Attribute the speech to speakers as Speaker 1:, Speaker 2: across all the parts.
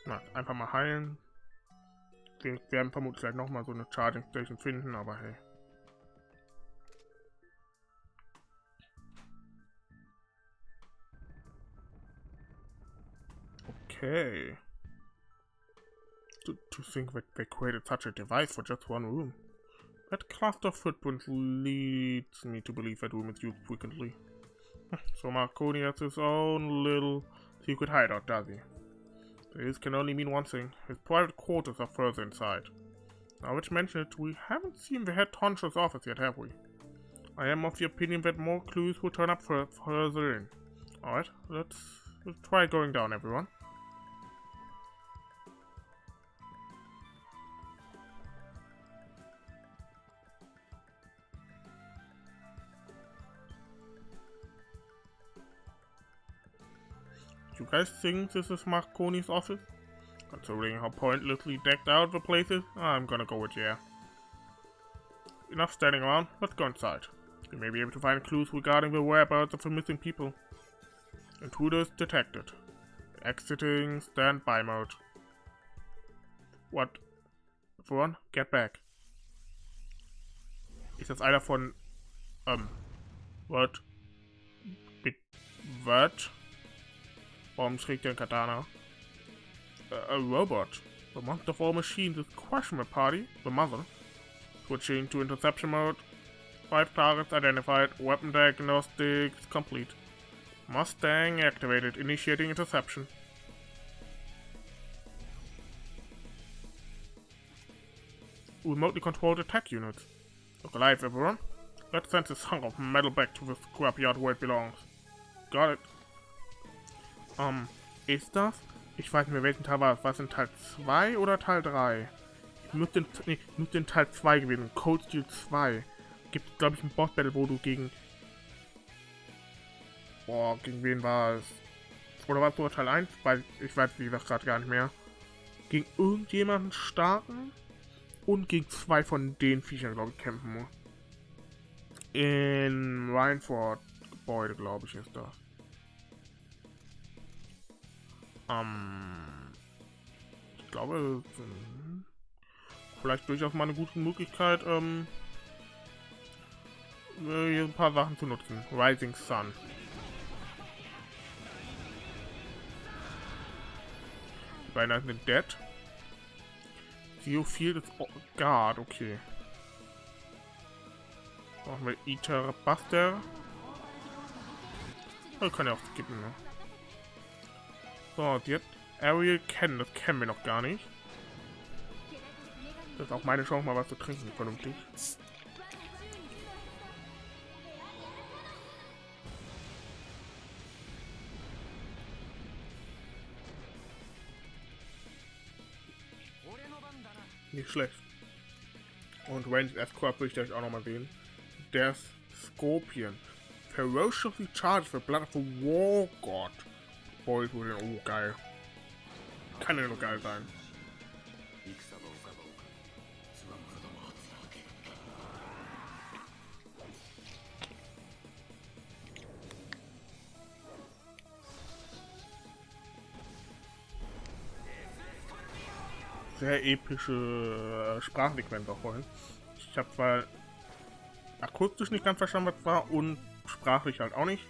Speaker 1: Na, einfach mal heilen. Wir werden vermutlich gleich nochmal so eine Charging Station finden, aber hey. Okay. To think that they created such a device for just one room. That cluster of footprints leads me to believe that room is used frequently. So Marconi has his own little secret hideout, does he? This can only mean one thing. His private quarters are further inside. Now which mention it, we haven't seen the head honcho's office yet, have we? I am of the opinion that more clues will turn up further in. Alright, let's try going down, everyone. You guys think this is Marconi's office? Considering how pointlessly decked out the place is, I'm gonna go with yeah. Enough standing around, let's go inside. We may be able to find clues regarding the whereabouts of the missing people. Intruders detected. Exiting standby mode. What? Everyone, get back. Ist das einer von... What? What? Warum trägt er ein Katana? A robot. The monster of all machines is crashing the party. The mother. Switching to interception mode. 5 targets identified. Weapon diagnostics complete. Mustang activated. Initiating interception. Remotely controlled attack units. Look alive, everyone. Let's send this hunk of metal back to the scrapyard where it belongs. Got it. Ist das? Ich weiß nicht mehr, welchen Teil war es. War es in Teil 2 oder Teil 3? Muss in Teil 2 gewesen. Cold Steel 2. Gibt es, glaube ich, ein Boss-Battle, wo du gegen... Boah, gegen wen war es? Oder war es sogar Teil 1? Ich weiß, wie gesagt, gerade gar nicht mehr. Gegen irgendjemanden starken und gegen 2 von den Viechern, glaube ich, kämpfen muss. In Rhineford-Gebäude, glaube ich, ist das. Ich glaube, vielleicht durchaus mal eine gute Möglichkeit, hier ein paar Sachen zu nutzen. Rising Sun. Die beiden sind dead. Geofront ist Guard, okay. Machen wir Eater Buster. Wir können ja auch skippen, ne? So, jetzt Ariel kennen, das kennen wir noch gar nicht. Das ist auch meine Chance, mal was zu trinken, vernünftig. Nicht schlecht. Und Ranged Escort will ich euch auch nochmal sehen. Der Scorpion. Ferociously charged for blood of a war god. Boy, oh geil. Kann ja nur geil sein. Sehr epische Sprachsequenz auch vorhin. Ich habe zwar akustisch nicht ganz verstanden, was war, und sprachlich halt auch nicht.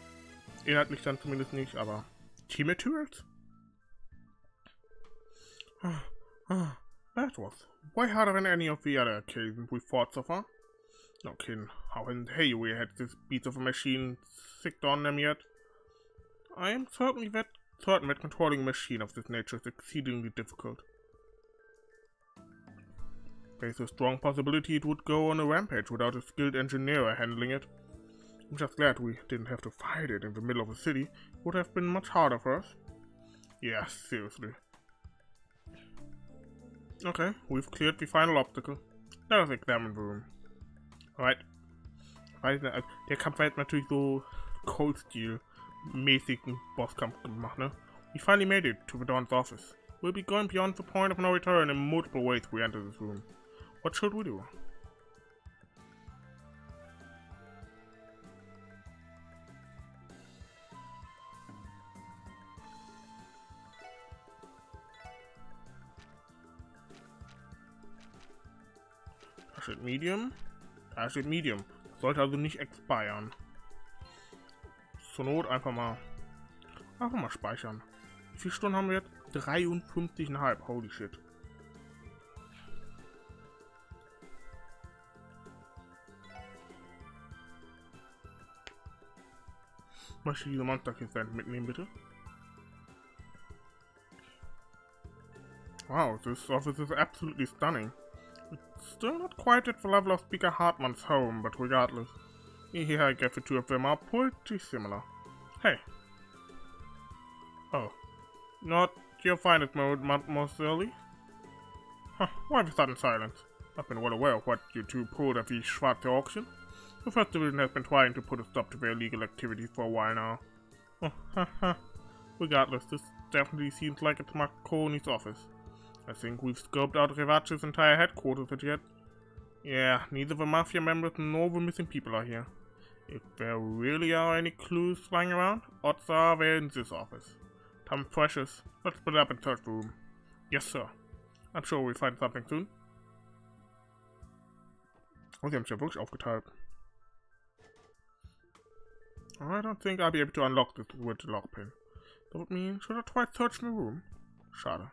Speaker 1: Inhaltlich dann zumindest nicht, aber Team Materials? That was way harder than any of the other occasions we fought so far. No kidding, how in hey we had this piece of a machine sicked on them yet? I am certain that controlling a machine of this nature is exceedingly difficult. There's a strong possibility it would go on a rampage without a skilled engineer handling it. I'm just glad we didn't have to fight it in the middle of the city. It would have been much harder for us. Yeah, seriously. Okay, we've cleared the final obstacle. Let us examine the room. Alright. Der Kampf hat natürlich so Cold Steel-mäßigen Bosskampf gemacht, ne? We finally made it to the Don's office. We'll be going beyond the point of no return in multiple ways we enter this room. What should we do? steht Medium. Da steht Medium. Sollte also nicht expiren. Zur Not einfach mal speichern. Wie viele Stunden haben wir jetzt? 53,5. Holy shit. Möchte ich diese Monsterkiste mitnehmen, bitte? Wow, this office is absolutely stunning. It's still not quite at the level of Speaker Hartmann's home, but regardless. Here I guess the two of them are pretty similar. Hey. Oh. Not your finest mode, Mademoiselle? Huh, why the sudden silence? I've been well aware of what you two pulled at the Schwarze auction. The First Division has been trying to put a stop to their illegal activities for a while now. Oh, regardless, this definitely seems like it's Marconi's office. I think we've scoped out Revacce's entire headquarters as yet. Yeah, neither the Mafia members nor the missing people are here. If there really are any clues flying around, odds are they're in this office. Time precious. Let's split up and search the room. Yes, sir. I'm sure we'll find something soon. Oh, sie haben es ja wirklich aufgeteilt. I don't think I'll be able to unlock this with the lockpin. That would mean, should I try searching the room? Schade.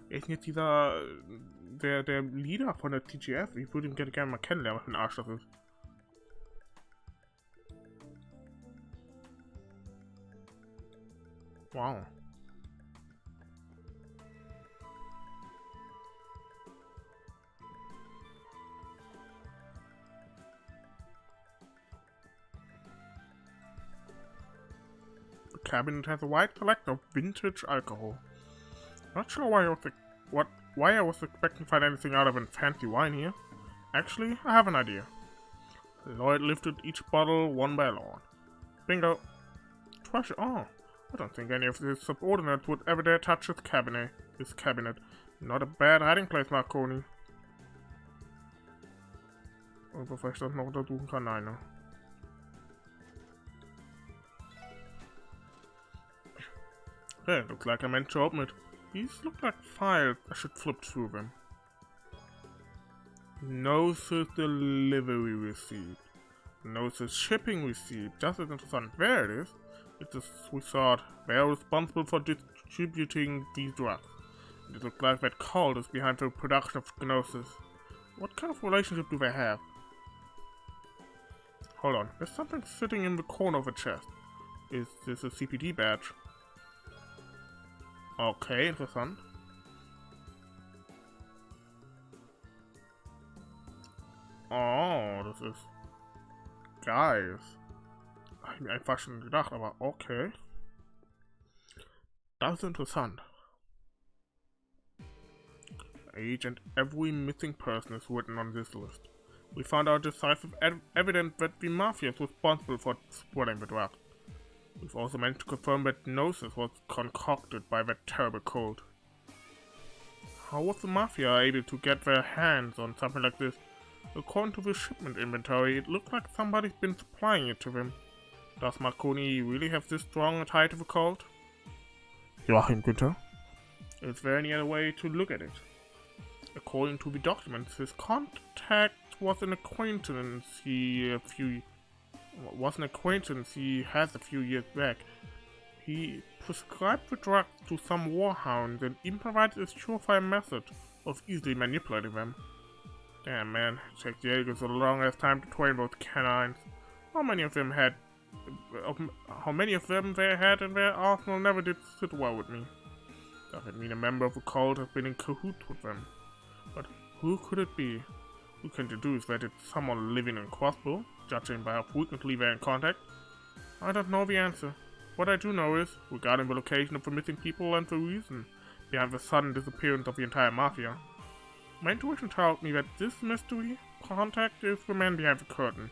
Speaker 1: Wer ist denn jetzt dieser, der Leader von der TGF? Ich würde ihn gerne mal kennenlernen, was für ein Arsch das ist. Wow. The cabinet has a wide selection of vintage alcohol. Not sure why I was expecting to find anything other than fancy wine here. Actually, I have an idea. Lloyd lifted each bottle one by one. Bingo. Treasure. Oh, I don't think any of his subordinates would ever dare touch his cabinet. Not a bad hiding place, Marconi. Und bevor ich das noch untersuchen kann, nein, ne? Okay, looks like I meant to open it. These look like files. I should flip through them. Notice delivery receipt. Notice shipping receipt. Just as interessant. There it is. It's a resort. They are responsible for distributing these drugs. It looks like that cult is behind the production of Gnosis. What kind of relationship do they have? Hold on. There's something sitting in the corner of a chest. Is this a CPD badge? Okay, interessant. Oh, das ist... Guys. Hab ich mir einfach schon gedacht, aber okay. Das ist interessant. Age and every missing person is written on this list. We found out decisive evidence that the Mafia is responsible for spreading the drug. We've also managed to confirm that Gnosis was concocted by that terrible cult. How was the Mafia able to get their hands on something like this? According to the shipment inventory, it looked like somebody's been supplying it to them. Does Marconi really have this strong a tie to the cult? Joachim Günther? Is there any other way to look at it? According to the documents, his contact was an acquaintance he has a few years back. He prescribed the drugs to some warhounds and even provided a surefire method of easily manipulating them. Damn man, it takes the Jaegers a long ass time to train those canines. How many of them they had in their arsenal never did sit well with me. Does it mean a member of the cult has been in cahoots with them? But who could it be? We can deduce that it's someone living in Crossbell, judging by how frequently they're in contact. I don't know the answer. What I do know is, regarding the location of the missing people and the reason behind the sudden disappearance of the entire Mafia, my intuition tells me that this mystery contact is the man behind the curtain.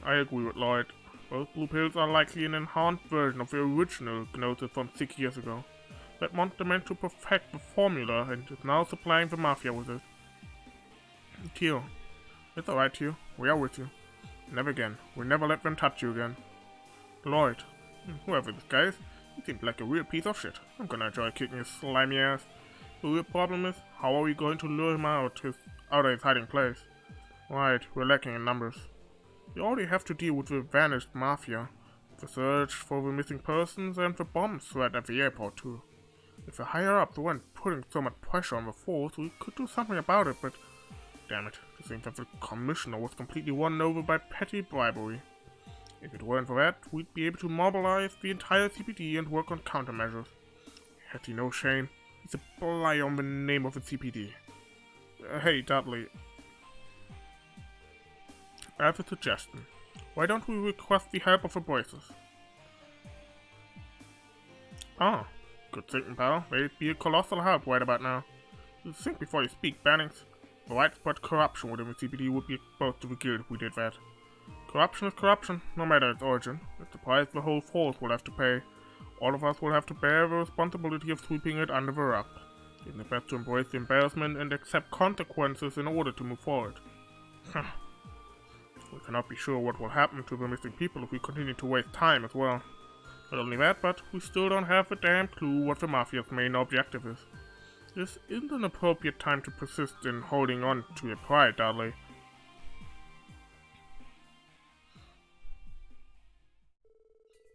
Speaker 1: I agree with Lloyd. Those blue pills are likely an enhanced version of the original Gnosis from 6 years ago. That monster meant to perfect the formula and is now supplying the Mafia with it. Tio, It's alright, Tio. We are with you. Never again. We'll never let them touch you again. Lloyd. Whoever this guy is, he seems like a real piece of shit. I'm gonna enjoy kicking his slimy ass. The real problem is, how are we going to lure him out of his hiding place? Right, we're lacking in numbers. We already have to deal with the vanished mafia, the search for the missing persons, and the bomb threat at the airport too. If the higher ups weren't putting so much pressure on the force, we could do something about it, but damn it, it seems that the commissioner was completely won over by petty bribery. If it weren't for that, we'd be able to mobilize the entire CPD and work on countermeasures. Had he no shame, he's a blight on the name of the CPD. Hey, Dudley. I have a suggestion. Why don't we request the help of the braces? Ah, good thinking, pal. They'd be a colossal help right about now. Think before you speak, Bannings. Widespread corruption within the CPD would be exposed to the guild if we did that. Corruption is corruption, no matter its origin. It's the price the whole force will have to pay. All of us will have to bear the responsibility of sweeping it under the rug. Isn't it best to embrace the embarrassment and accept consequences in order to move forward? We cannot be sure what will happen to the missing people if we continue to waste time as well. Not only that, but we still don't have a damn clue what the Mafia's main objective is. This isn't an appropriate time to persist in holding on to your pride, Dudley.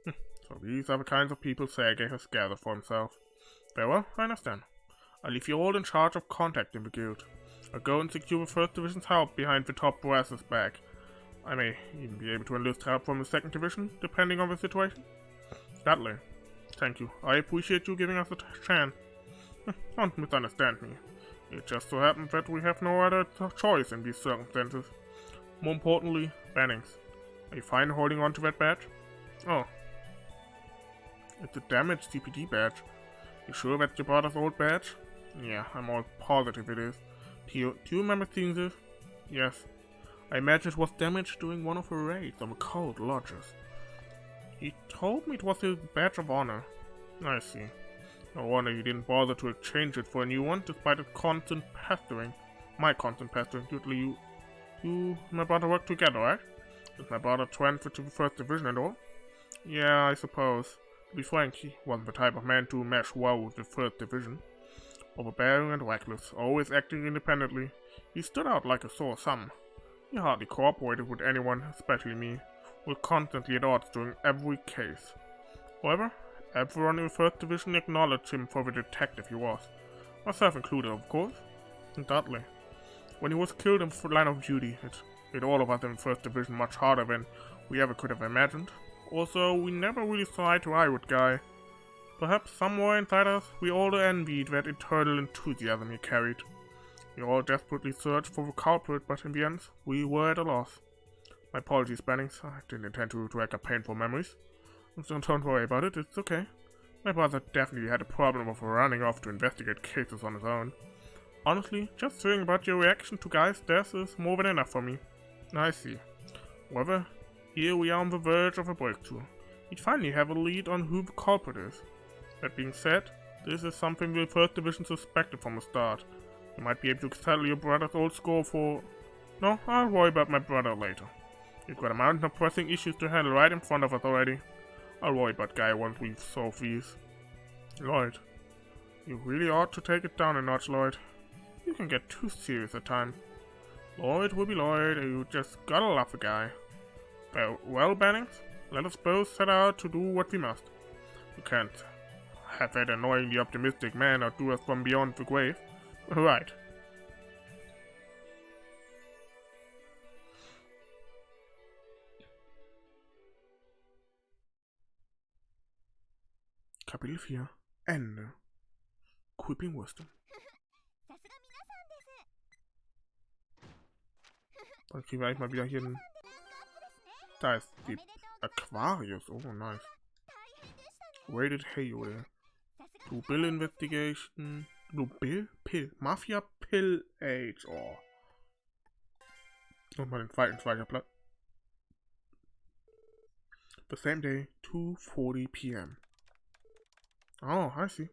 Speaker 1: So these are the kinds of people Sergei has gathered for himself. Very well, I understand. I'll leave you all in charge of contacting the guild. I'll go and secure the 1st Division's help behind the top brass's back. I may even be able to enlist help from the 2nd Division, depending on the situation. Dudley, thank you. I appreciate you giving us a chance. Don't misunderstand me. It just so happens that we have no other choice in these circumstances. More importantly, Bannings. Are you fine holding on to that badge? Oh. It's a damaged CPD badge. You sure that's your brother's old badge? Yeah, I'm all positive it is. Do you remember seeing this? Yes. I imagine it was damaged during one of the raids on the cold lodges. He told me it was his badge of honor. I see. No wonder he didn't bother to exchange it for a new one, despite its constant pestering. My constant pestering. Usually you and my brother work together, right? Is my brother transferred to the 1st Division and all? Yeah, I suppose. To be frank, he wasn't the type of man to mesh well with the 1st Division. Overbearing and reckless, always acting independently, he stood out like a sore thumb. He hardly cooperated with anyone, especially me. We were constantly at odds during every case. However, everyone in the 1st Division acknowledged him for the detective he was. Myself included, of course. And Dudley. When he was killed in the line of duty, it made all of us in the 1st Division much harder than we ever could have imagined. Also, we never really saw eye to eye with Guy. Perhaps somewhere inside us, we all envied that eternal enthusiasm he carried. We all desperately searched for the culprit, but in the end, we were at a loss. My apologies, Bannings. I didn't intend to drag up painful memories. Don't worry about it, it's okay. My brother definitely had a problem of running off to investigate cases on his own. Honestly, just hearing about your reaction to Guy's death is more than enough for me. I see. However, here we are on the verge of a breakthrough. We finally have a lead on who the culprit is. That being said, this is something the 1st Division suspected from the start. You might be able to settle your brother's old score for... No, I'll worry about my brother later. You've got a mountain of pressing issues to handle right in front of us already. I'll worry about Guy once we've solved these. Lloyd, you really ought to take it down a notch, Lloyd. You can get too serious at times. Lloyd will be Lloyd, and you just gotta love the guy. Well, Bannings, let us both set out to do what we must. You can't have that annoyingly optimistic man outdo us from beyond the grave. Right. Kapitel 4. Ende. Creeping Wisdom. Dann kriegen wir eigentlich mal wieder hier einen... Da ist die Aquarius. Oh, nice. Rated Hayway. Blue Bill Investigation. Blue Bill? Pill. Mafia Pill Age. Oh. Nochmal den zweiten Speicherplatz. The same day, 2:40 p.m. Oh, I see.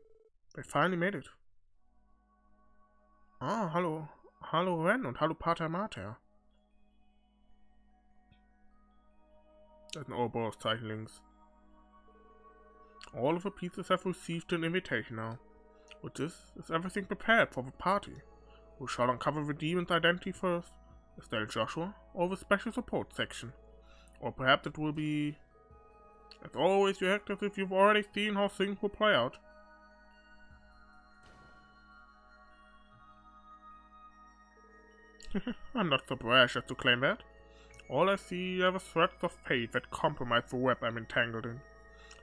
Speaker 1: They finally made it. Ah, hallo. Hallo Ren und hallo Pater Mater. and all both side links. All of the pieces have received an invitation now. With this, is everything prepared for the party? Who shall uncover the demon's identity first? Is that Joshua, or the special support section? Or perhaps it will be... As always, you act as if you've already seen how things will play out. I'm not so brash as to claim that. All I see are the threads of fate that compromise the web I'm entangled in.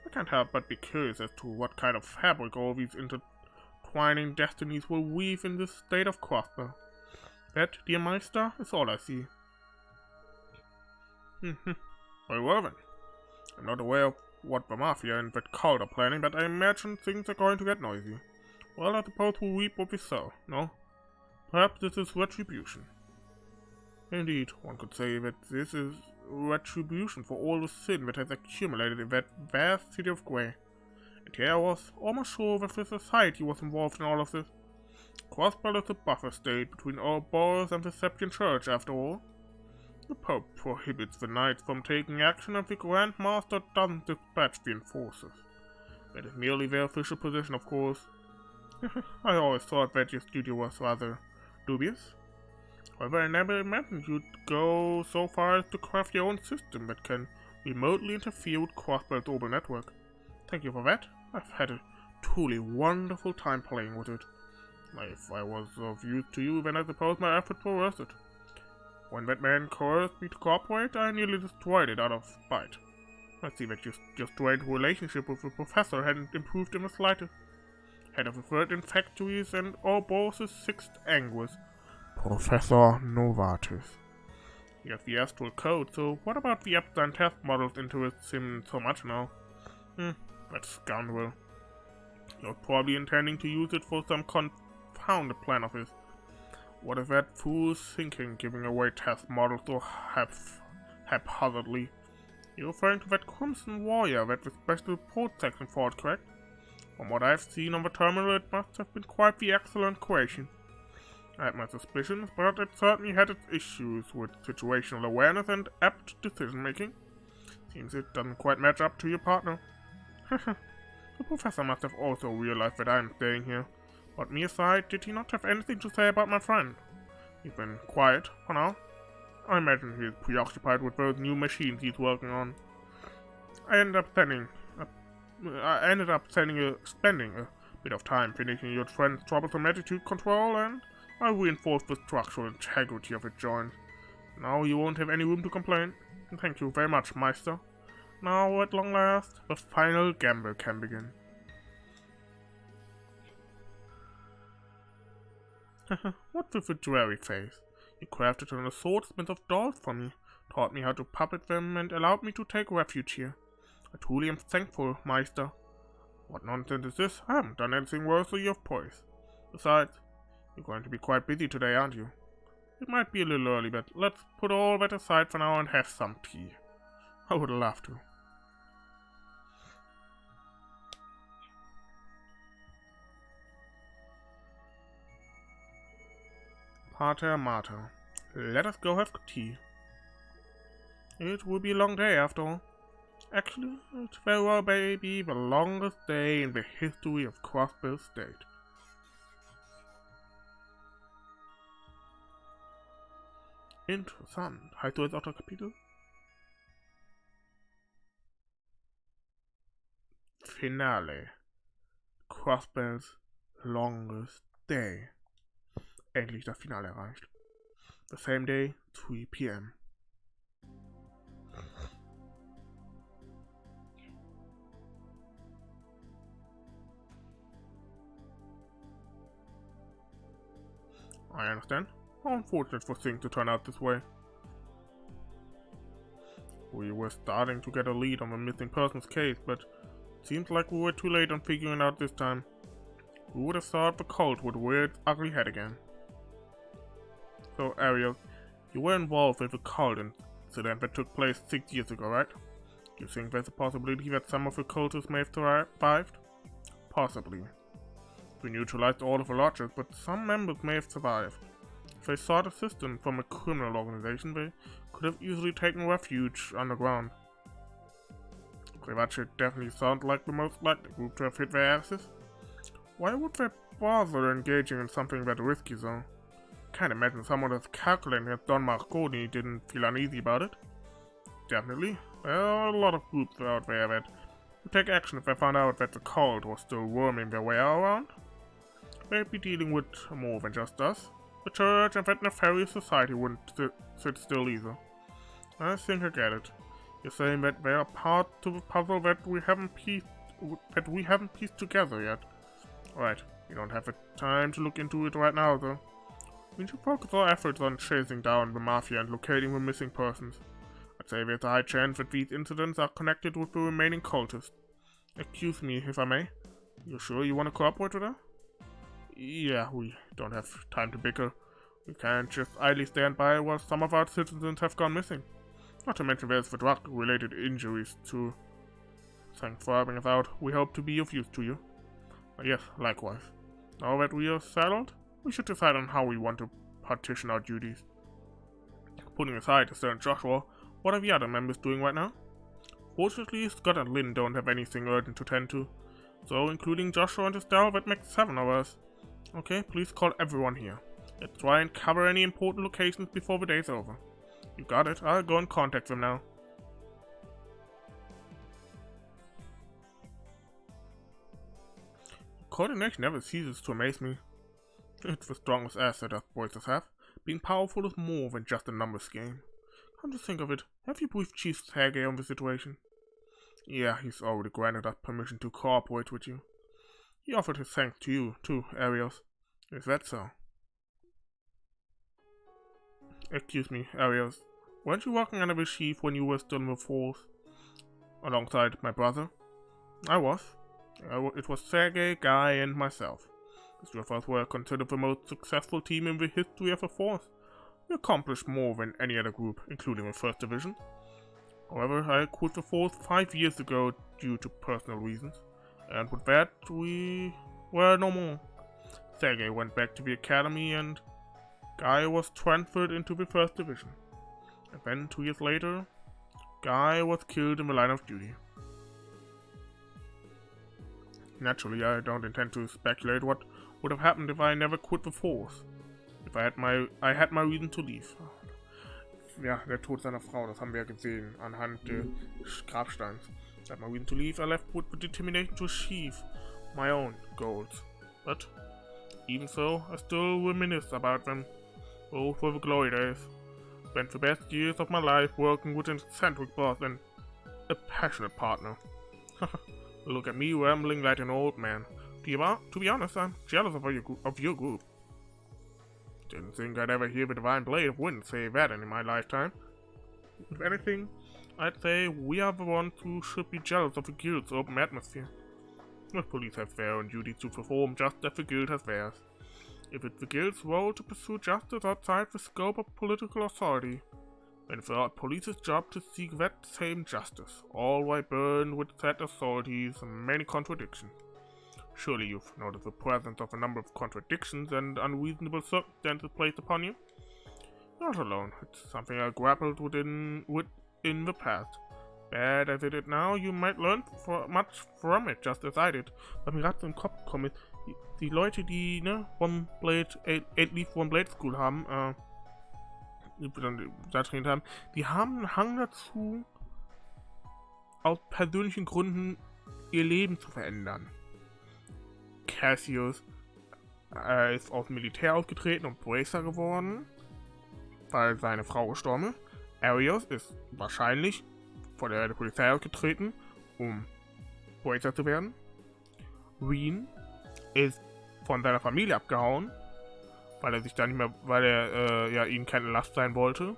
Speaker 1: I can't help but be curious as to what kind of fabric all these intertwining destinies will weave in this state of Crossbell. That, dear Meister, is all I see. Very well then. I'm not aware of what the Mafia and that cult are planning, but I imagine things are going to get noisy. Well, I suppose we'll reap what we sow, no? Perhaps this is retribution. Indeed, one could say that this is retribution for all the sin that has accumulated in that vast city of Grey. And here I was almost sure that the society was involved in all of this. Crossbell is a buffer state between Ouroboros and the Septian Church, after all. The Pope prohibits the Knights from taking action, and the Grand Master doesn't dispatch the enforcers. That is merely their official position, of course. I always thought that your studio was rather dubious. However, I never imagined you'd go so far as to craft your own system that can remotely interfere with Crossbell's global network. Thank you for that. I've had a truly wonderful time playing with it. If I was of use to you, then I suppose my efforts were worth it. When that man coerced me to cooperate, I nearly destroyed it out of spite. I see that your strained relationship with the professor hadn't improved in the slightest. Head of the third infectories and Ouroboros' sixth anguish, Professor Novartis. He has the astral code, so what about the Epstein test models interests him so much now? That scoundrel. You're probably intending to use it for some confounded plan of his. What is that fool's thinking, giving away test models so haphazardly? You're referring to that Crimson Warrior that the special report section fought, correct? From what I've seen on the terminal, it must have been quite the excellent creation. I had my suspicions, but it certainly had its issues with situational awareness and apt decision-making. Seems it doesn't quite match up to your partner. The professor must have also realized that I'm staying here. But me aside, did he not have anything to say about my friend? He's been quiet, for now. I imagine he's preoccupied with those new machines he's working on. I ended up spending a bit of time finishing your friend's troublesome attitude control, and I reinforced the structural integrity of its joints. Now you won't have any room to complain. Thank you very much, Meister. Now, at long last, the final gamble can begin. What with a dreary face? You crafted an assortment of dolls for me, taught me how to puppet them, and allowed me to take refuge here. I truly am thankful, Meister. What nonsense is this? I haven't done anything worthy of praise. Besides, you're going to be quite busy today, aren't you? It might be a little early, but let's put all that aside for now and have some tea. I would love to. Pater Mater, let us go have tea. It will be a long day after all. Actually, it very well may be the longest day in the history of Crossbell State. Interessant. Heißt du jetzt auch das Kapitel? Finale. Crossbell's longest day. Endlich das Finale erreicht. The same day, 3 p.m. I understand. How unfortunate for things to turn out this way. We were starting to get a lead on the missing persons case, but it seems like we were too late on figuring it out this time. Who would have thought the cult would rear its ugly head again? So, Ariel, you were involved with the cult incident that took place 6 years ago, right? Do you think there's a possibility that some of the cultists may have survived? Possibly. We neutralized all of the lodges, but some members may have survived. If they sought assistance from a criminal organization, they could have easily taken refuge underground. That should definitely sound like the most likely group to have hit their asses. Why would they bother engaging in something that risky, though? Can't imagine someone as calculating as Don Marconi didn't feel uneasy about it. Definitely, there are a lot of groups out there that would take action if they found out that the cult was still worming their way around. They'd be dealing with more than just us. The church and that nefarious society wouldn't sit still either. I think I get it. You're saying that they are part of a puzzle that we haven't pieced together yet. Right, we don't have the time to look into it right now, though. We should focus our efforts on chasing down the mafia and locating the missing persons. I'd say there's a high chance that these incidents are connected with the remaining cultists. Excuse me, if I may. You sure you want to cooperate with her? Yeah, we don't have time to bicker. We can't just idly stand by while some of our citizens have gone missing. Not to mention there's the drug-related injuries too. Thanks for helping us out. We hope to be of use to you. Yes, likewise. Now that we are settled, we should decide on how we want to partition our duties. Putting aside Estelle and Joshua, what are the other members doing right now? Fortunately, Scott and Lynn don't have anything urgent to tend to. So, including Joshua and Estelle, that makes 7 of us. Okay, please call everyone here. Let's try and cover any important locations before the day's over. You got it. I'll go and contact them now. Coordination never ceases to amaze me. It's the strongest asset us voices have. Being powerful is more than just a numbers game. Come to think of it, have you briefed Chief Sergey on the situation? Yeah, he's already granted us permission to cooperate with you. He offered his thanks to you, too, Arios. Is that so? Excuse me, Arios. Weren't you working under the chief when you were still in the force? Alongside my brother? I was. It was Sergey, Guy, and myself. The three of us were considered the most successful team in the history of the force. We accomplished more than any other group, including the 1st Division. However, I quit the force 5 years ago due to personal reasons, and with that, we were no more. Sergey went back to the academy, and Guy was transferred into the 1st Division. And then, 2 years later, Guy was killed in the line of duty. Naturally, I don't intend to speculate what would have happened if I never quit the force. If I had my reason to leave. Ja, der Tod seiner Frau, das haben wir ja gesehen anhand des Grabsteins. I had my reason to leave. I left with the determination to achieve my own goals. But even so, I still reminisce about them. Those were the glory days. Spent the best years of my life working with an eccentric boss and a passionate partner. Look at me rambling like an old man. To be honest, I'm jealous of your group. Didn't think I'd ever hear the Divine Blade of Wind say that in my lifetime. If anything, I'd say we are the ones who should be jealous of the Guild's open atmosphere. The police have their own duties to perform just as the Guild has theirs. If it's the Guild's role to pursue justice outside the scope of political authority, then it's the police's job to seek that same justice, all while burdened with said authorities and many contradictions. Surely you've noticed the presence of a number of contradictions and unreasonable circumstances placed upon you? Not alone. It's something I grappled with in the past. Bad as it is now, you might learn much from it, just as I did. Was mir gerade so im Kopf gekommen ist, die Leute, die vom Blade, Elite vom Blade School haben, da trainiert haben, die haben einen Hang dazu, aus persönlichen Gründen ihr Leben zu verändern. Cassius ist aus dem Militär ausgetreten und Bracer geworden, weil seine Frau gestorben ist. Arios ist wahrscheinlich von der Polizei ausgetreten, um Bracer zu werden. Wien ist von seiner Familie abgehauen, weil er sich da nicht mehr, weil er ihnen keine Last sein wollte.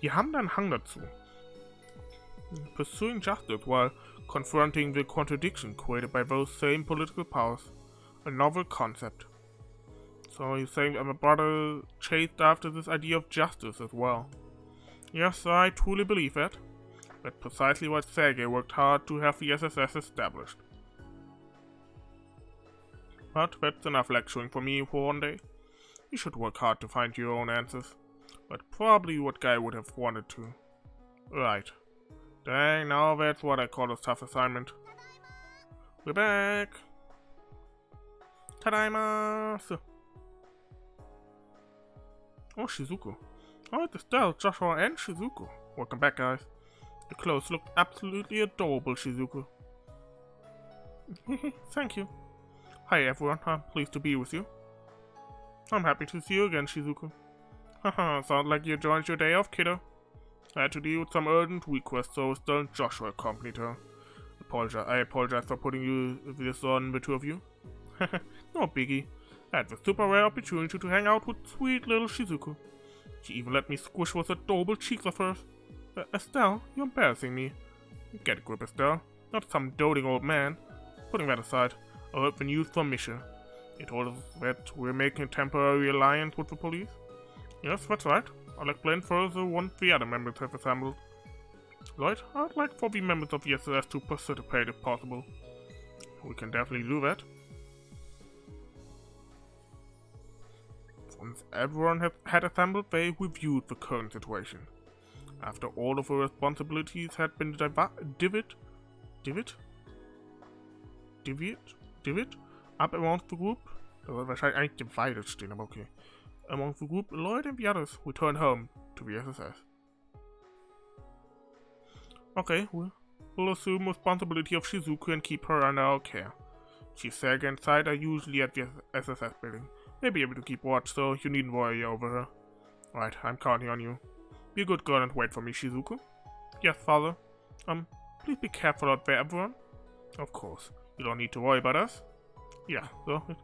Speaker 1: Die haben da einen Hang dazu. Pursuing justice while confronting the contradiction created by those same political powers. A novel concept. So you're saying that my brother chased after this idea of justice as well. Yes, I truly believe that. That's precisely why Sergey worked hard to have the SSS established. But that's enough lecturing for me for one day. You should work hard to find your own answers. But probably what Guy would have wanted to. Right. Dang, now that's what I call a tough assignment. We're back! Tadaimasu! Oh, Shizuku. Oh, it's Estelle, Joshua, and Shizuku. Welcome back, guys. The clothes look absolutely adorable, Shizuku. Thank you. Hi, everyone. I'm pleased to be with you. I'm happy to see you again, Shizuku. Haha, sounds like you enjoyed your day off, kiddo. I had to deal with some urgent requests, so Estelle and Joshua accompanied her. I apologize for putting this on the two of you. No biggie. I had the super rare opportunity to hang out with sweet little Shizuku. She even let me squish those adorable cheeks of hers. Estelle, you're embarrassing me. Get a grip, Estelle. Not some doting old man. Putting that aside, I heard the news from Misha. He told us that we're making a temporary alliance with the police. Yes, that's right. I'll explain further once the other members have assembled. Lloyd, I'd like for the members of the SS to participate if possible. We can definitely do that. Once everyone had assembled, they reviewed the current situation. After all of the responsibilities had been divvied up amongst the group, wahrscheinlich eigentlich divided stehen, aber okay. Among the group, Lloyd and the others returned home to the SSS. Okay, we'll assume responsibility of Shizuku and keep her under our care. Chief Sega and Side are usually at the SSS building. They'll be able to keep watch, so you needn't worry over her. Right, I'm counting on you. Be a good girl and wait for me, Shizuku. Yes, father. Please be careful out there, everyone. Of course. You don't need to worry about us. Yeah, though it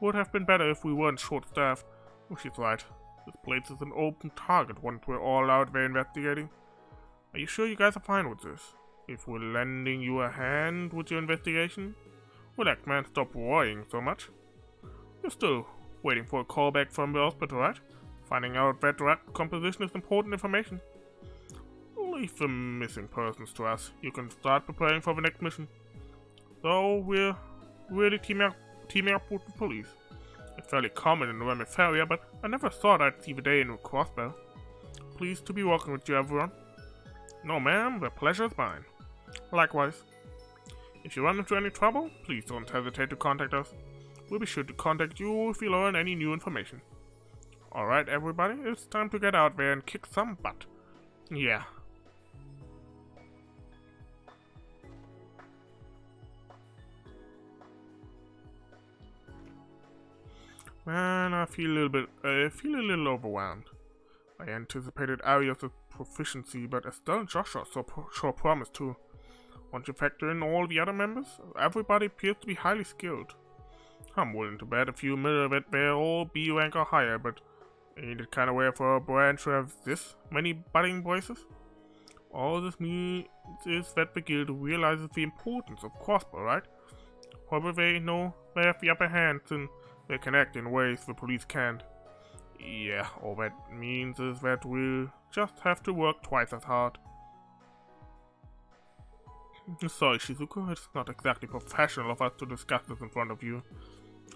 Speaker 1: would have been better if we weren't short-staffed. Oh, she's right. This place is an open target once we're all out there investigating. Are you sure you guys are fine with this? If we're lending you a hand with your investigation? Relax, man, stop worrying so much. You're still waiting for a call back from the hospital, right? Finding out that rat composition is important information. Leave the missing persons to us. You can start preparing for the next mission. So we're really teaming up with the police. It's fairly common in the Weymouth area, but I never thought I'd see the day in Crossbell. Pleased to be working with you, everyone. No, ma'am, the pleasure's mine. Likewise. If you run into any trouble, please don't hesitate to contact us. We'll be sure to contact you if we learn any new information. Alright, everybody, it's time to get out there and kick some butt. Yeah. Man, I feel a little overwhelmed. I anticipated areas of proficiency, but Estelle and Joshua sure promised too. Once you factor in all the other members, everybody appears to be highly skilled. I'm willing to bet a few million that they'll all be rank or higher, but ain't it kind of rare for a branch to have this many budding voices? All this means is that the guild realizes the importance of Crossbell, right? However, they know they have the upper hand and they can act in ways the police can't. Yeah, all that means is that we'll just have to work twice as hard. Sorry, Shizuku, it's not exactly professional of us to discuss this in front of you.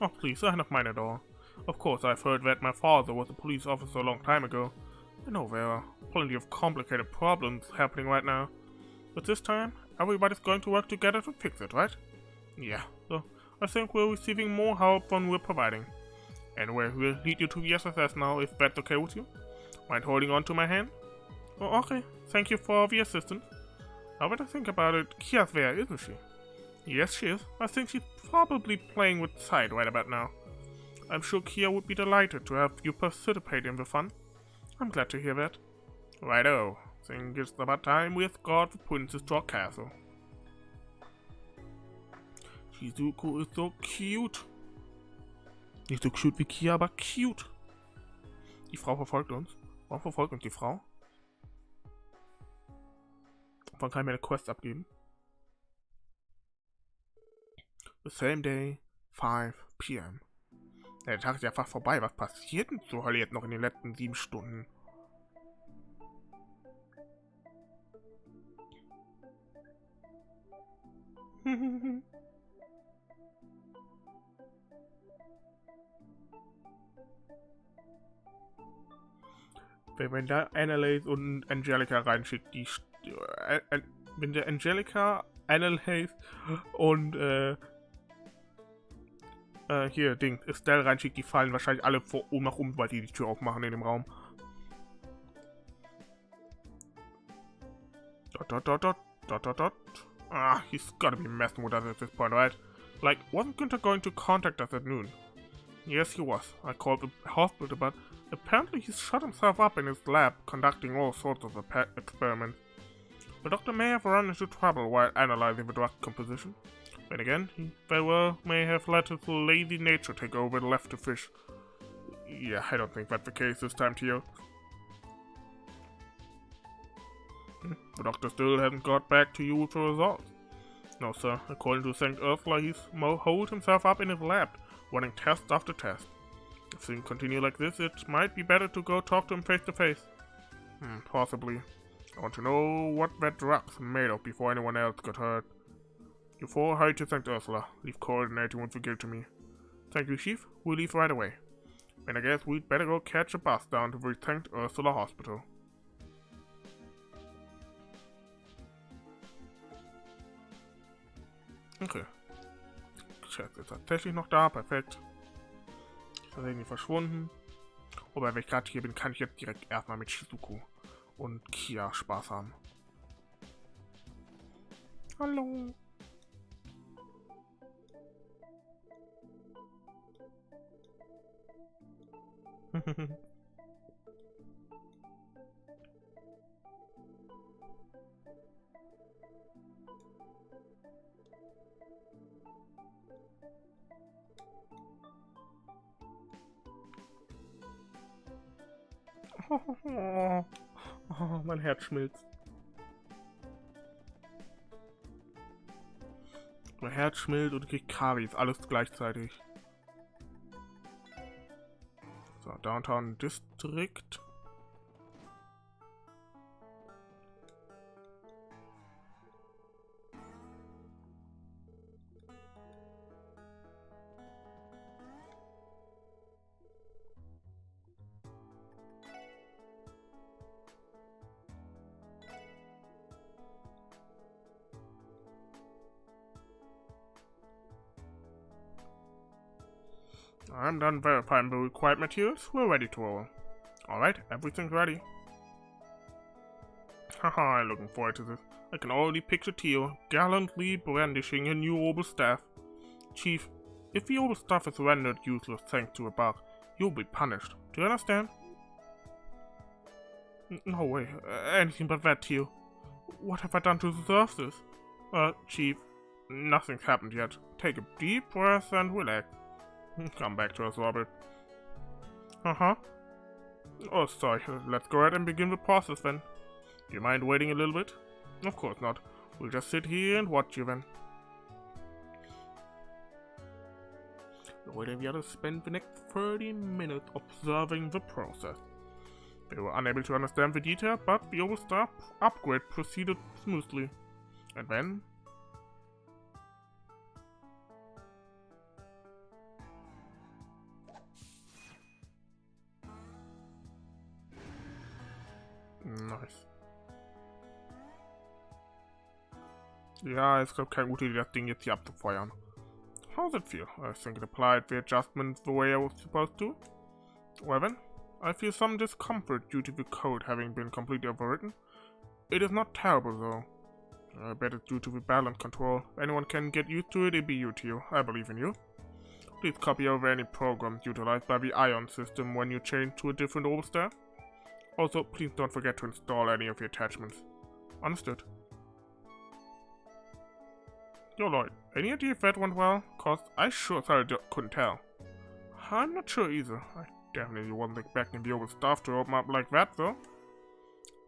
Speaker 1: Oh, please, I don't mind at all. Of course, I've heard that my father was a police officer a long time ago. I know there are plenty of complicated problems happening right now. But this time, everybody's going to work together to fix it, right? Yeah, so I think we're receiving more help than we're providing. Anyway, we'll lead you to the SSS now, if that's okay with you. Mind holding on to my hand? Oh, okay. Thank you for the assistance. Now that I think about it, Kia's there, isn't she? Yes, she is. I think she's probably playing with Side right about now. I'm sure Kia would be delighted to have you participate in the fun. I'm glad to hear that. Righto. Think it's about time we escort the princess to our castle. Shizuku is so cute. Nicht so cute wie Kia, aber cute. Die Frau verfolgt uns. Warum verfolgt uns die Frau? Wann kann ich mir eine Quest abgeben? The same day, 5 p.m. Der Tag ist ja fast vorbei. Was passiert denn zur Hölle jetzt noch in den letzten 7 Stunden? Wenn da Annalise und Angelica reinschickt, die wenn der Angelica, Annalise und hier, Estelle reinschickt, die fallen wahrscheinlich alle vor nach um, weil die Tür aufmachen in dem Raum. Dot. Ah, he's gotta be messing with us at this point, right? Like, wasn't Günther going to contact us at noon? Yes, he was. I called the hospital, but apparently he's shut himself up in his lab, conducting all sorts of experiments. The doctor may have run into trouble while analyzing the drug composition. Then again, he very well may have let his lazy nature take over and left to fish. Yeah, I don't think that's the case this time, Tio. The doctor still hasn't got back to you with the results. No, sir. According to St. Ursula, he's holed himself up in his lab, running test after test. If things continue like this, it might be better to go talk to him face to face. Possibly. I want to know what that drug's made of before anyone else got hurt. You four hurry to St. Ursula. Leave coordinating with the guild to me. Thank you, Chief. We'll leave right away. And I guess we'd better go catch a bus down to the St. Ursula Hospital. Okay. Chat ist tatsächlich noch da, perfekt. Ist irgendwie verschwunden. Wobei, wenn ich gerade hier bin, kann ich jetzt direkt erstmal mit Shizuku und Kia Spaß haben. Hallo. Oh, mein Herz schmilzt. Mein Herz schmilzt und kriegt Karies, alles gleichzeitig. So, Downtown District. I'm done verifying the required materials. We're ready to roll. Alright, everything's ready. Haha, I'm looking forward to this. I can already picture Tio gallantly brandishing a new orbital staff. Chief, if the orbital staff is rendered useless thanks to a bug, you'll be punished. Do you understand? No way. Anything but that, Tio. What have I done to deserve this? Chief, nothing's happened yet. Take a deep breath and relax. Come back to us, Robert. Oh, sorry. Let's go ahead and begin the process then. Do you mind waiting a little bit? Of course not. We'll just sit here and watch you then. Lloyd and the others spent the next 30 minutes observing the process. They were unable to understand the detail, but the overstaff upgrade proceeded smoothly. And then... Nice. Ja, es gab keine gute Idee, das Ding jetzt hier abzufeuern. How's it feel? I think it applied the adjustments the way I was supposed to. Well then, I feel some discomfort due to the code having been completely overwritten. It is not terrible though. I bet it's due to the balance control. If anyone can get used to it, it'd be you, Tio. I believe in you. Please copy over any programs utilized by the Ion system when you change to a different orbital staff. Also, please don't forget to install any of the attachments. Understood. Yo, Lloyd, any idea if that went well? Cause I sure couldn't tell. I'm not sure either. I definitely wasn't expecting the old stuff to open up like that, though.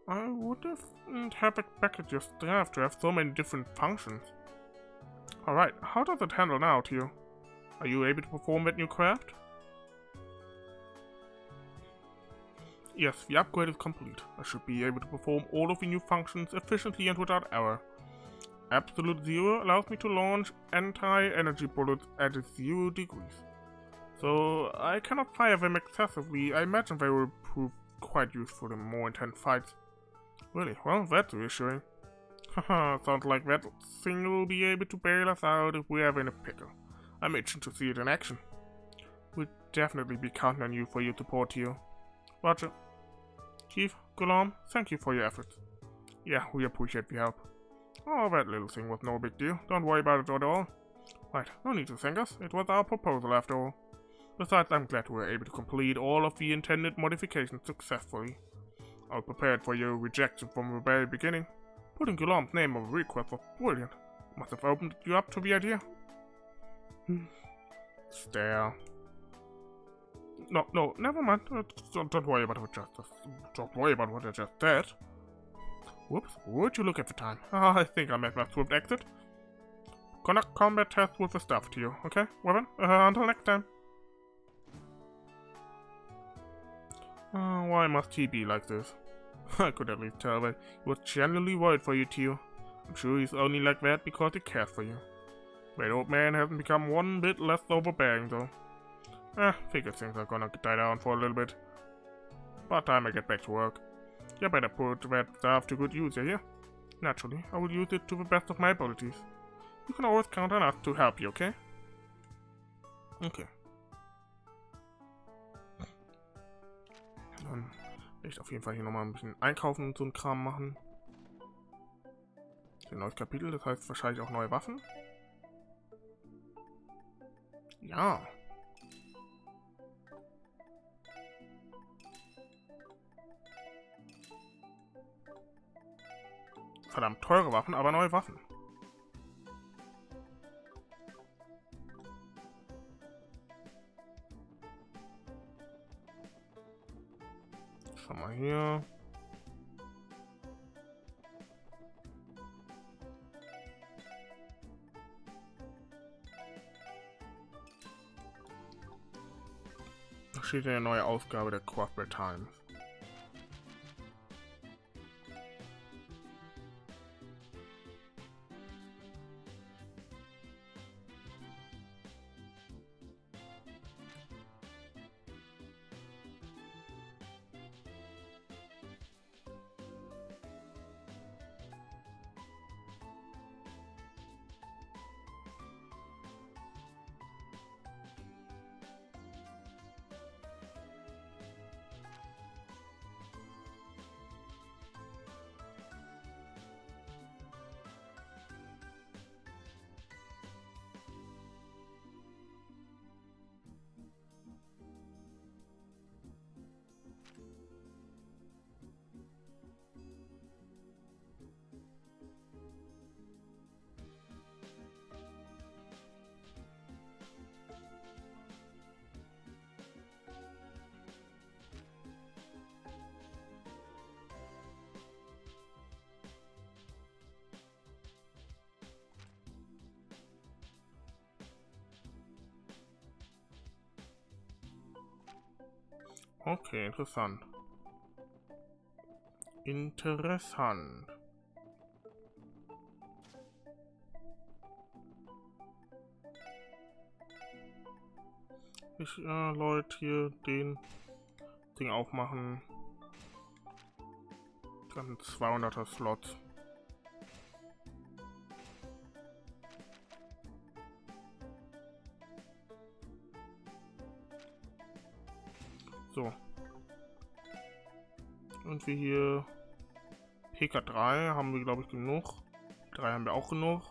Speaker 1: I wouldn't have expected your staff to have so many different functions. Alright, how does it handle now, Tio? Are you able to perform that new craft? Yes, the upgrade is complete. I should be able to perform all of the new functions efficiently and without error. Absolute Zero allows me to launch anti-energy bullets at 0 degrees. So I cannot fire them excessively. I imagine they will prove quite useful in more intense fights. Really? Well, that's reassuring. Haha, sounds like that thing will be able to bail us out if we're ever in a pickle. I'm itching to see it in action. We'll definitely be counting on you for your support here. Roger. Chief, Gulam, thank you for your efforts. Yeah, we appreciate the help. Oh, that little thing was no big deal. Don't worry about it at all. Right, no need to thank us. It was our proposal after all. Besides, I'm glad we were able to complete all of the intended modifications successfully. I was prepared for your rejection from the very beginning. Putting Gulam's name on the request was brilliant. Must have opened you up to the idea. Stare. No, never mind. Don't worry about don't worry about what I just said. Whoops, would you look at the time? I think I made my swift exit. Conduct combat test with the staff to you, okay, weapon? Until next time. Why must he be like this? I could at least tell that he was genuinely worried for you, Tio. I'm sure he's only like that because he cares for you. That old man hasn't become one bit less overbearing, though. Figure things are gonna die down for a little bit. By the time I get back to work. You better put that staff to good use, you hear? Naturally, I will use it to the best of my abilities. You can always count on us to help you, okay? Okay. Dann werde ich auf jeden Fall hier nochmal ein bisschen einkaufen und so einen Kram machen. Ein neues Kapitel, das heißt wahrscheinlich auch neue Waffen. Ja. Verdammt teure Waffen, aber neue Waffen. Schau mal hier. Da steht eine neue Ausgabe der Crossbell Times. Okay, interessant. Interessant. Ich, Leute, hier den Ding aufmachen. Dann 200er Slots. So. Und wir hier PK3 haben wir, glaube ich, genug. 3 haben wir auch genug.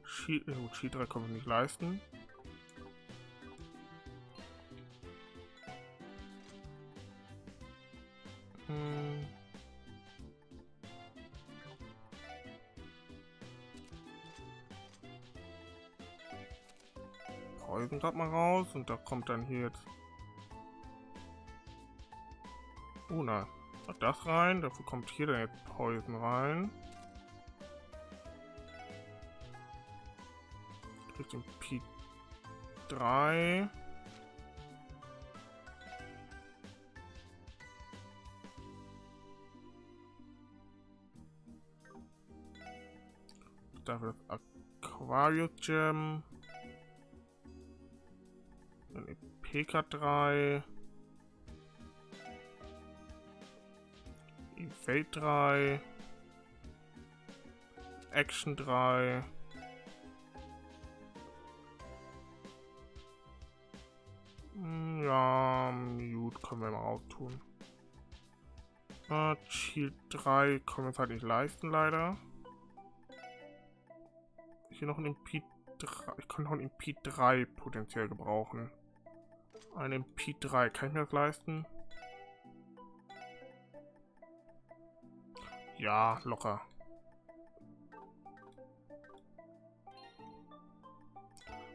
Speaker 1: Sheet 3 können wir nicht leisten. Poison gerade mal raus und da kommt dann hier jetzt. Oh nein, das rein, dafür kommt hier dann jetzt Poison rein. Kriegt den P3. Dafür das Aquarius Gem. Dann PK3. Evade 3. Action 3. Ja, gut, können wir mal auftun. Shield 3 können wir uns halt nicht leisten, leider. Hier noch ein Impede 3. Ich kann noch ein Impede 3 potenziell gebrauchen. Ein Impede 3, kann ich mir das leisten? Ja, locker.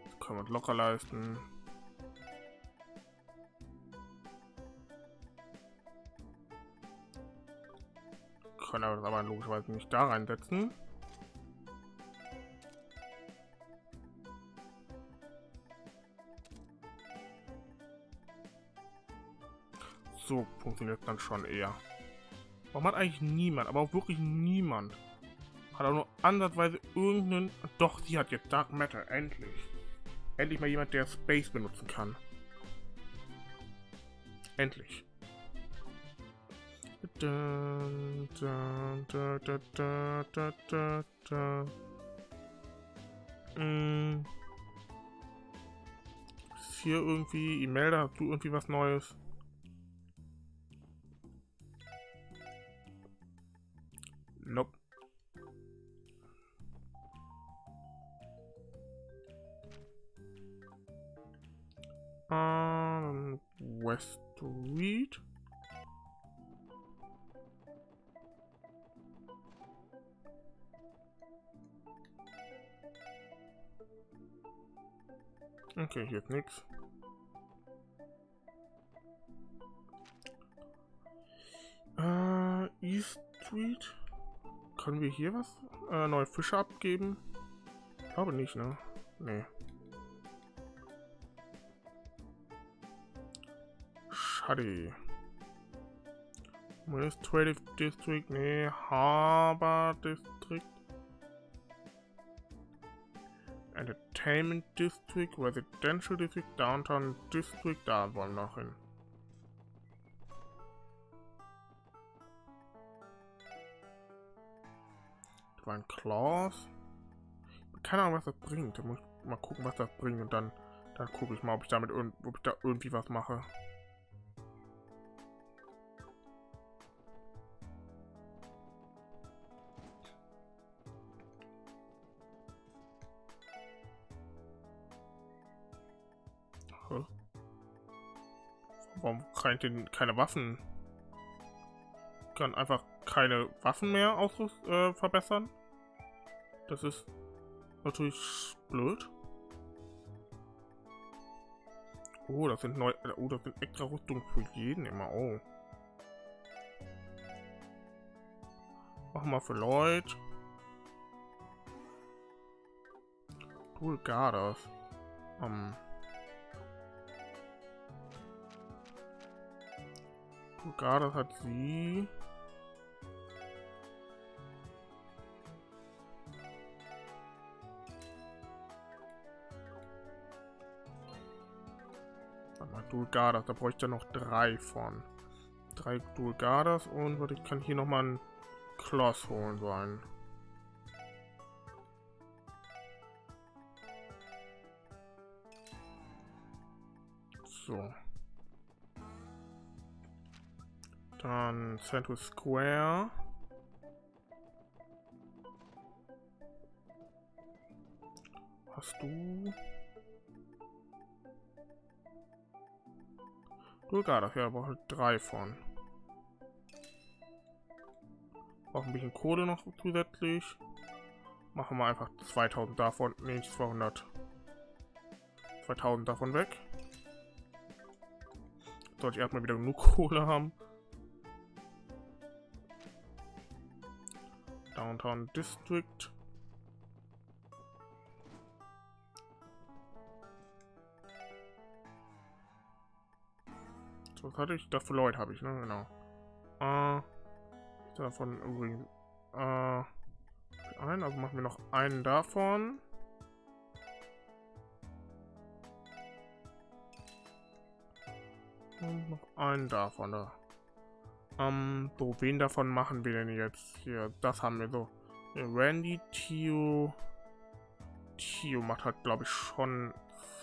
Speaker 1: Das können wir uns locker leisten. Können aber das aber logischerweise nicht da reinsetzen. So funktioniert es dann schon eher. Warum hat eigentlich niemand, aber auch wirklich niemand, hat auch nur ansatzweise irgendeinen... Doch, sie hat jetzt Dark Matter, endlich. Endlich mal jemand, der Space benutzen kann. Endlich. Ist hier irgendwie... Imelda, hast du irgendwie was Neues? Nope. West Reed. Okay, hier ist nichts. East Street. Können wir hier was? Neue Fische abgeben? Ich glaube nicht, ne? Nee. Schade. Administrative District, nee. Harbor District. Entertainment District, Residential District, Downtown District, da wollen wir noch hin. Divine Claws. Keine Ahnung, was das bringt. Da muss ich mal gucken, was das bringt und dann gucke ich mal, ob ich damit ob ich da irgendwie was mache. Warum kann ich denn keine Waffen? Ich kann einfach keine Waffen mehr verbessern. Das ist natürlich blöd. Oh, das sind neue. Oh, das sind extra Rüstungen für jeden immer. Oh. Machen wir für Lloyd. Dual Gardas. Gardas hat sie. Dual Gardas, da bräuchte ich ja noch 3 von. 3 Dual Gardas und warte, ich kann hier nochmal einen Kloss holen sein. So. Dann Central Square. Hast du? Dafür ja, aber halt 3 von. Brauchen ein bisschen Kohle noch zusätzlich. Machen wir einfach 2000 davon. Ne, 200. 2000 davon weg. Sollte ich erstmal wieder genug Kohle haben. Downtown District. So, was hatte ich? Dafür Lloyd habe ich, ne? Genau. Davon übrigens. Also machen wir noch einen davon. Und noch einen davon da. So, wen davon machen wir denn jetzt? Hier, das haben wir so. Randy, Tio. Tio macht halt, glaube ich, schon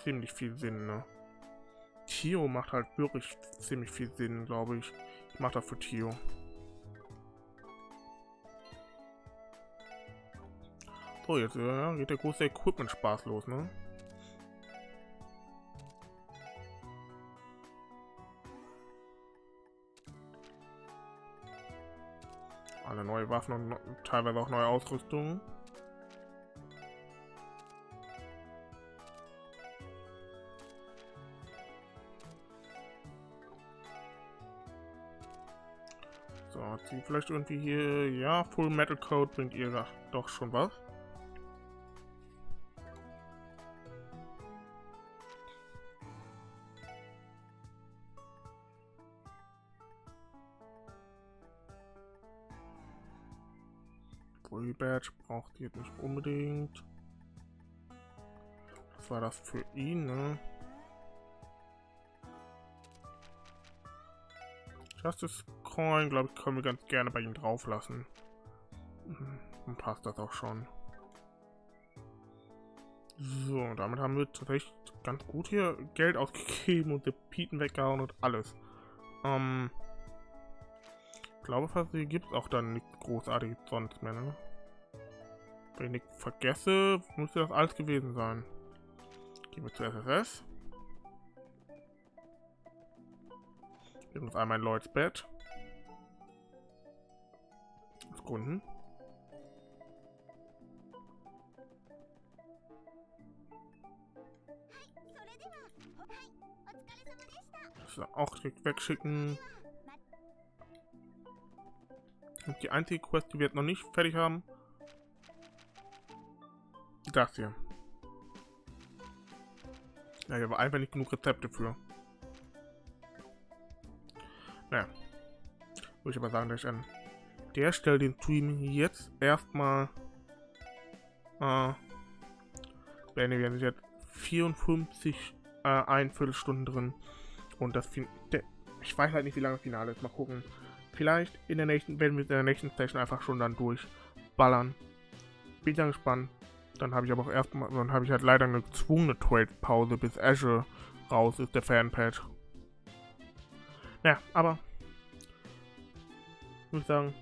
Speaker 1: ziemlich viel Sinn, ne? Tio macht halt wirklich ziemlich viel Sinn, glaube ich. Ich mache das für Tio. So, jetzt geht der große Equipment-Spaß los, ne? Alle neue Waffen und teilweise auch neue Ausrüstung. So, hat sie vielleicht irgendwie hier... Ja, Full Metal Code bringt ihr doch schon was. Badge braucht ihr nicht unbedingt. Was war das für ihn, ne? Justice Coin, glaube ich, können wir ganz gerne bei ihm drauf lassen. Dann passt das auch schon. So, damit haben wir tatsächlich ganz gut hier Geld ausgegeben und Repeaten weggehauen und alles. Ich glaube fast, hier gibt es auch dann nichts Großartiges sonst mehr, ne? Wenn ich nichts vergesse, müsste das alles gewesen sein. Gehen wir zu SSS. Geben uns einmal ein Lloyds Bett. Aus Gründen. Das auch direkt wegschicken. Und die einzige Quest, die wir jetzt noch nicht fertig haben, das hier. Ja, hier war einfach nicht genug Rezepte für. Naja. Würde ich aber sagen, dass ich an der Stelle den Stream jetzt erstmal beende. Wir sind jetzt 54 Viertelstunden drin. Und das ich weiß halt nicht, wie lange das Finale ist. Mal gucken. Vielleicht in der nächsten, werden wir in der nächsten Session einfach schon dann durchballern. Bin dann gespannt. Dann habe ich aber auch erstmal, dann habe ich halt leider eine gezwungene Trade-Pause, bis Azure raus ist, der Fan-Patch. Naja, aber ich muss sagen,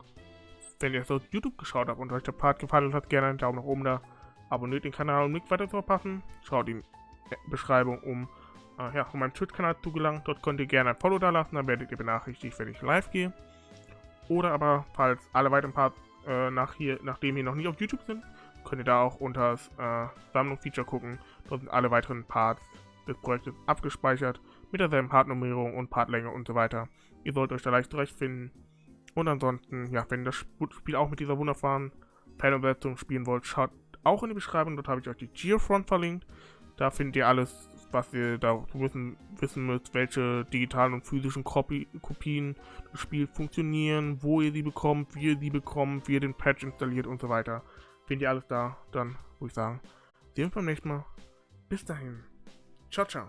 Speaker 1: wenn ihr es auf YouTube geschaut habt und euch der Part gefallen hat, gerne einen Daumen nach oben da. Abonniert den Kanal, um nichts weiter zu verpassen. Schaut in der Beschreibung, um meinem Twitch-Kanal zu gelangen. Dort könnt ihr gerne ein Follow da lassen, dann werdet ihr benachrichtigt, wenn ich live gehe. Oder aber, falls alle weiteren Parts nachdem hier noch nicht auf YouTube sind, könnt ihr da auch unter das Sammlung-Feature gucken. Dort sind alle weiteren Parts des Projektes abgespeichert, mit derselben Partnummerierung und Partlänge und so weiter. Ihr sollt euch da leicht zurechtfinden. Und ansonsten, ja, wenn ihr das Spiel auch mit dieser wunderbaren Fan-Übersetzung spielen wollt, schaut auch in die Beschreibung. Dort habe ich euch die Geofront verlinkt. Da findet ihr alles, was ihr da wissen müsst, welche digitalen und physischen Kopien des Spiels funktionieren, wo ihr sie bekommt, wie ihr den Patch installiert und so weiter. Findet ihr alles da, dann würde ich sagen, sehen wir uns beim nächsten Mal. Bis dahin. Ciao, ciao.